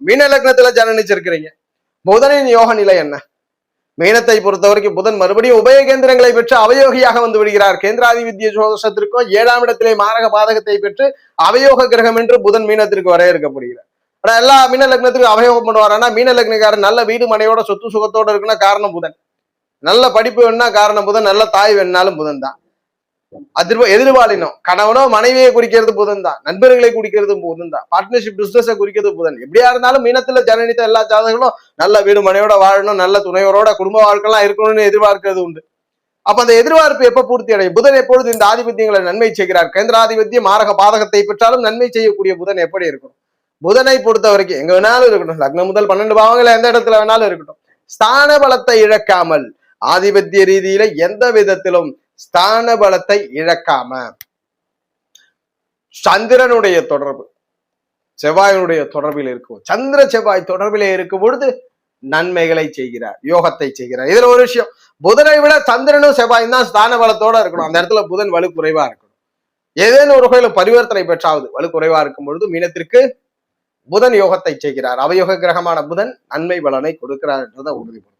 மீன லக்னத்துல ஜனனிச்சிருக்கிறீங்க. புதனின் யோக நிலை என்ன? மீனத்தை பொறுத்த வரைக்கும் புதன் மறுபடியும் உபய கேந்திரங்களை பெற்று அவயோகியாக வந்து விடுகிறார். கேந்திராதிபத்திய ஜோதிஷத்திற்கும் 7ஆம் இடத்திலே மாரக பாதகத்தை பெற்று அவயோக கிரகம் என்று புதன் மீனத்திற்கு வரையறுக்கப்படுகிறார். ஆனா எல்லா மீன லக்னத்துக்கும் அவயோகம் பண்ணுவாருன்னா, மீன லக்னக்காரன் நல்ல வீடு மனையோட சொத்து சுகத்தோட இருக்குன்னா காரணம் புதன். நல்ல படிப்பு வேணும்னா காரணம் புதன். நல்ல தாய் வேணுனாலும் புதன் தான். எதிர்பாலினம் கணவனோ மனைவியை குறிக்கிறது புதன் தான். நண்பர்களை குறிக்கிறது புதன் தான். பார்ட்னர்ஷிப் பிசினஸை குறிக்கிறது புதன். எப்படியா இருந்தாலும் மீனத்துல ஜனனித்த எல்லா ஜாதகங்களும் நல்ல வீடு மனையோட வாழணும், நல்ல துணையோட குடும்ப வாழ்க்கைலாம் இருக்கணும்னு எதிர்பார்க்கிறது உண்டு. அப்ப அந்த எதிர்பார்ப்பு எப்ப பூர்த்தி அடையும்? புதன் எப்பொழுது இந்த ஆதிபத்தியங்களை நன்மை செய்கிறார்? கேந்திராதிபத்திய மாரக பாதகத்தை பெற்றாலும் நன்மை செய்யக்கூடிய புதன் எப்படி இருக்கணும்? புதனை பொறுத்த வரைக்கும் எங்க வேணாலும் இருக்கட்டும், லக்னம் முதல் 12 பாவங்கள் எந்த இடத்துல வேணாலும் இருக்கட்டும், ஸ்தான பலத்தை இழக்காமல் ஆதிபத்திய ரீதியில எந்த விதத்திலும் ஸ்தான பலத்தை இழக்காம, சந்திரனுடைய தொடர்பு செவ்வாயினுடைய தொடர்பில் இருக்கும். சந்திர செவ்வாய் தொடர்பிலே இருக்கும் பொழுது நன்மைகளை செய்கிறார், யோகத்தை செய்கிறார். இதுல ஒரு விஷயம், புதனை விட சந்திரனும் செவ்வாயும் தான் ஸ்தான பலத்தோட இருக்கணும். அந்த இடத்துல புதன் வலு குறைவா இருக்கணும். ஏதேனும் ஒரு வகையில பரிவர்த்தனை பெற்றாவது வலு குறைவா இருக்கும் பொழுது மீனத்திற்கு புதன் யோகத்தை செய்கிறார். அவயோக கிரகமான புதன் நன்மை பலனை கொடுக்கிறார் என்றதை உறுதிப்படுத்தும்.